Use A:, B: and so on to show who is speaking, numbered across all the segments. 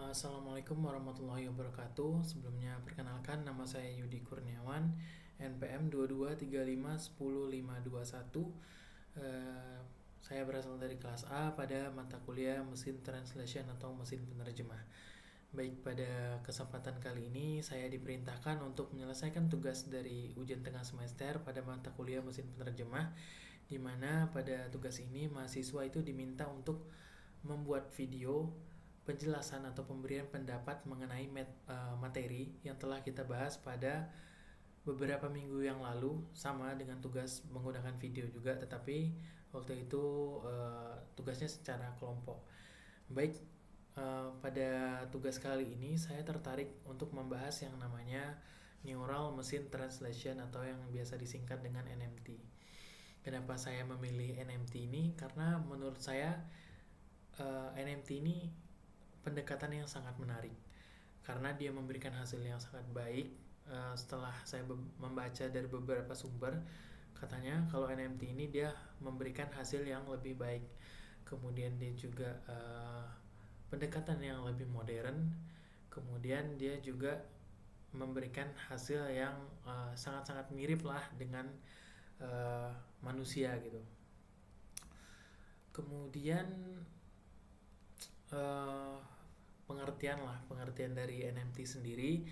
A: Assalamualaikum warahmatullahi wabarakatuh. Sebelumnya perkenalkan, nama saya Yudi Kurniawan, NPM 22351051. Saya berasal dari kelas A pada mata kuliah Mesin Translation atau Mesin Penerjemah. Baik, pada kesempatan kali ini saya diperintahkan untuk menyelesaikan tugas dari ujian tengah semester pada mata kuliah Mesin Penerjemah, di mana pada tugas ini mahasiswa itu diminta untuk membuat video penjelasan atau pemberian pendapat mengenai materi yang telah kita bahas pada beberapa minggu yang lalu, sama dengan tugas menggunakan video juga, tetapi waktu itu tugasnya secara kelompok. Baik, pada tugas kali ini saya tertarik untuk membahas yang namanya Neural Machine Translation atau yang biasa disingkat dengan NMT. Kenapa saya memilih NMT ini? Karena menurut saya NMT ini pendekatan yang sangat menarik karena dia memberikan hasil yang sangat baik. Setelah saya membaca dari beberapa sumber, katanya kalau NMT ini dia memberikan hasil yang lebih baik, kemudian dia juga pendekatan yang lebih modern, kemudian dia juga memberikan hasil yang sangat-sangat mirip lah dengan manusia gitu. Kemudian pengertian dari NMT sendiri.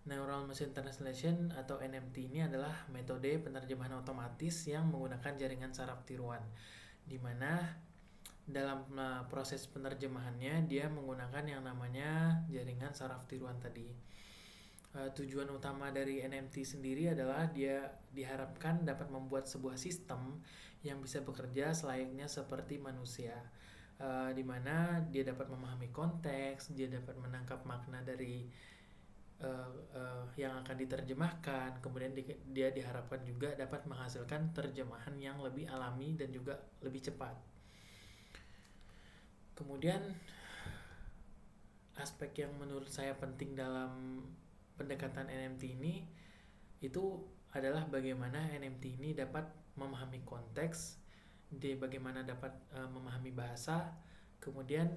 A: Neural Machine Translation atau NMT ini adalah metode penerjemahan otomatis yang menggunakan jaringan saraf tiruan, di mana dalam proses penerjemahannya dia menggunakan yang namanya jaringan saraf tiruan tadi. Tujuan utama dari NMT sendiri adalah dia diharapkan dapat membuat sebuah sistem yang bisa bekerja selayaknya seperti manusia, di mana dia dapat memahami konteks, dia dapat menangkap makna dari yang akan diterjemahkan, kemudian dia diharapkan juga dapat menghasilkan terjemahan yang lebih alami dan juga lebih cepat. Kemudian aspek yang menurut saya penting dalam pendekatan NMT ini itu adalah bagaimana NMT ini dapat memahami konteks, dia bagaimana dapat memahami bahasa, kemudian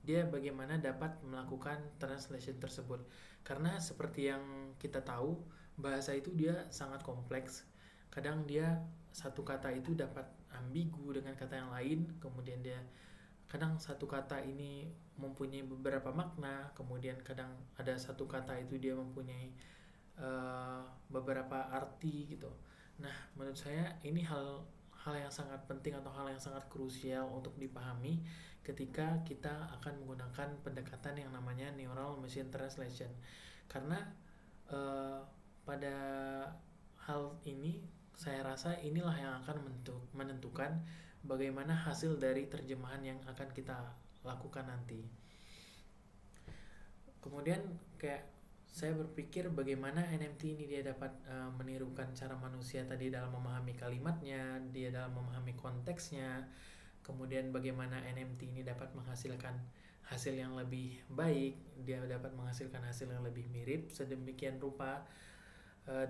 A: dia bagaimana dapat melakukan translation tersebut. Karena seperti yang kita tahu, bahasa itu dia sangat kompleks. Kadang dia satu kata itu dapat ambigu dengan kata yang lain, kemudian dia kadang satu kata ini mempunyai beberapa makna, kemudian kadang ada satu kata itu dia mempunyai beberapa arti gitu. Nah, menurut saya ini hal yang sangat penting atau hal yang sangat krusial untuk dipahami ketika kita akan menggunakan pendekatan yang namanya Neural Machine Translation. Karena pada hal ini saya rasa inilah yang akan menentukan bagaimana hasil dari terjemahan yang akan kita lakukan nanti. Kemudian kayak saya berpikir bagaimana NMT ini dia dapat menirukan cara manusia tadi dalam memahami kalimatnya, dia dalam memahami konteksnya, kemudian bagaimana NMT ini dapat menghasilkan hasil yang lebih baik, dia dapat menghasilkan hasil yang lebih mirip sedemikian rupa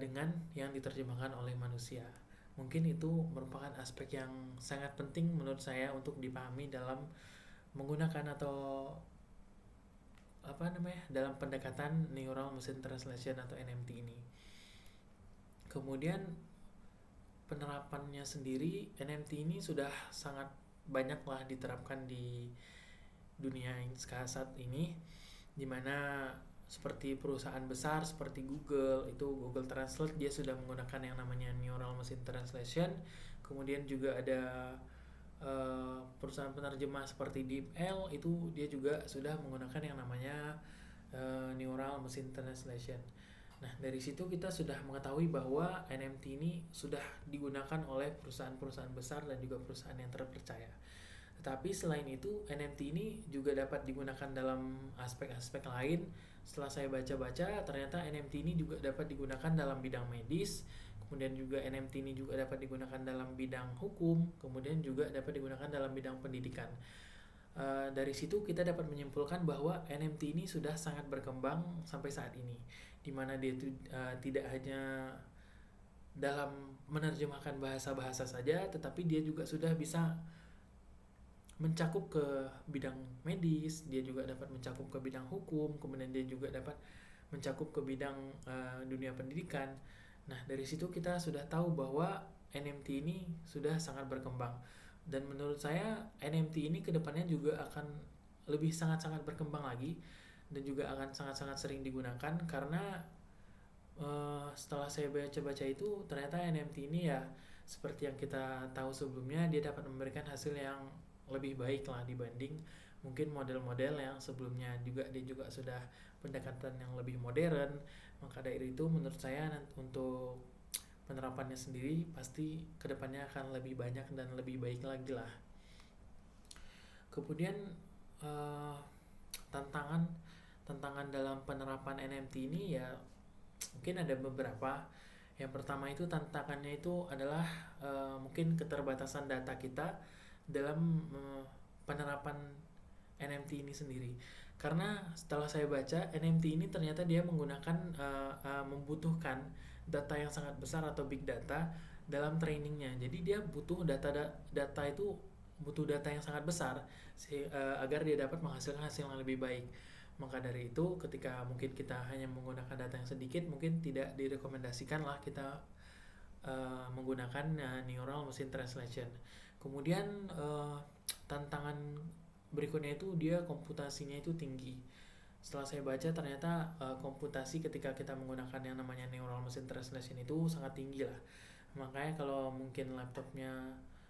A: dengan yang diterjemahkan oleh manusia. Mungkin itu merupakan aspek yang sangat penting menurut saya untuk dipahami dalam menggunakan atau dalam pendekatan Neural Machine Translation atau NMT ini. Kemudian penerapannya sendiri, NMT ini sudah sangat banyaklah diterapkan di dunia saat ini, dimana seperti perusahaan besar seperti Google, itu Google Translate dia sudah menggunakan yang namanya Neural Machine Translation. Kemudian juga ada perusahaan penerjemah seperti DeepL, itu dia juga sudah menggunakan yang namanya Neural Machine Translation. Nah, dari situ kita sudah mengetahui bahwa NMT ini sudah digunakan oleh perusahaan-perusahaan besar dan juga perusahaan yang terpercaya. Tetapi selain itu, NMT ini juga dapat digunakan dalam aspek-aspek lain. Setelah saya baca-baca, ternyata NMT ini juga dapat digunakan dalam bidang medis, kemudian juga NMT ini juga dapat digunakan dalam bidang hukum, kemudian juga dapat digunakan dalam bidang pendidikan. Dari situ kita dapat menyimpulkan bahwa NMT ini sudah sangat berkembang sampai saat ini, di mana dia tidak hanya dalam menerjemahkan bahasa-bahasa saja, tetapi dia juga sudah bisa mencakup ke bidang medis, dia juga dapat mencakup ke bidang hukum, kemudian dia juga dapat mencakup ke bidang dunia pendidikan. Nah, dari situ kita sudah tahu bahwa NMT ini sudah sangat berkembang. Dan menurut saya NMT ini kedepannya juga akan lebih sangat-sangat berkembang lagi dan juga akan sangat-sangat sering digunakan karena setelah saya baca-baca itu ternyata NMT ini ya seperti yang kita tahu sebelumnya dia dapat memberikan hasil yang lebih baik lah dibanding mungkin model-model yang sebelumnya juga dia juga sudah pendekatan yang lebih modern. Maka dari itu menurut saya untuk penerapannya sendiri pasti kedepannya akan lebih banyak dan lebih baik lagi lah. Kemudian uh, tantangan tantangan dalam penerapan NMT ini ya mungkin ada beberapa. Yang pertama itu tantangannya itu adalah mungkin keterbatasan data kita dalam penerapan NMT ini sendiri. Karena setelah saya baca NMT ini ternyata dia menggunakan membutuhkan data yang sangat besar atau big data dalam trainingnya. Jadi dia butuh data itu butuh data yang sangat besar agar dia dapat menghasilkan hasil yang lebih baik. Maka dari itu ketika mungkin kita hanya menggunakan data yang sedikit mungkin tidak direkomendasikan lah kita menggunakan neural machine translation. Kemudian tantangan berikutnya itu dia komputasinya itu tinggi. Setelah saya baca ternyata komputasi ketika kita menggunakan yang namanya neural machine translation itu sangat tinggi lah. Makanya kalau mungkin laptopnya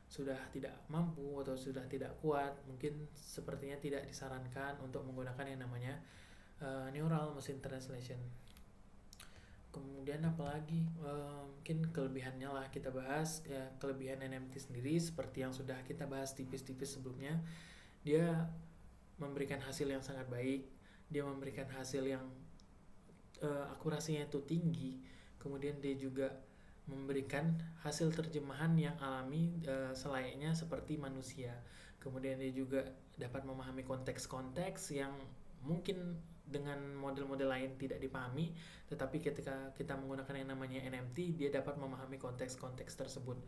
A: sudah tidak mampu atau sudah tidak kuat, mungkin sepertinya tidak disarankan untuk menggunakan yang namanya neural machine translation. Kemudian apalagi mungkin kelebihannya lah kita bahas ya, kelebihan NMT sendiri seperti yang sudah kita bahas tipis-tipis sebelumnya, dia memberikan hasil yang sangat baik, dia memberikan hasil yang akurasinya itu tinggi, kemudian dia juga memberikan hasil terjemahan yang alami selayaknya seperti manusia. Kemudian dia juga dapat memahami konteks-konteks yang mungkin dengan model-model lain tidak dipahami, tetapi ketika kita menggunakan yang namanya NMT, dia dapat memahami konteks-konteks tersebut.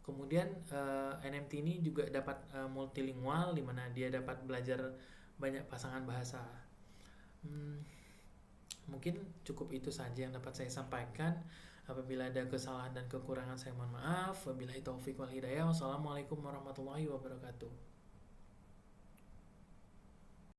A: Kemudian NMT ini juga dapat multilingual, di mana dia dapat belajar banyak pasangan bahasa. Mungkin cukup itu saja yang dapat saya sampaikan. Apabila ada kesalahan dan kekurangan saya mohon maaf. Wabillahi taufiq wal hidayah. Wassalamualaikum warahmatullahi wabarakatuh.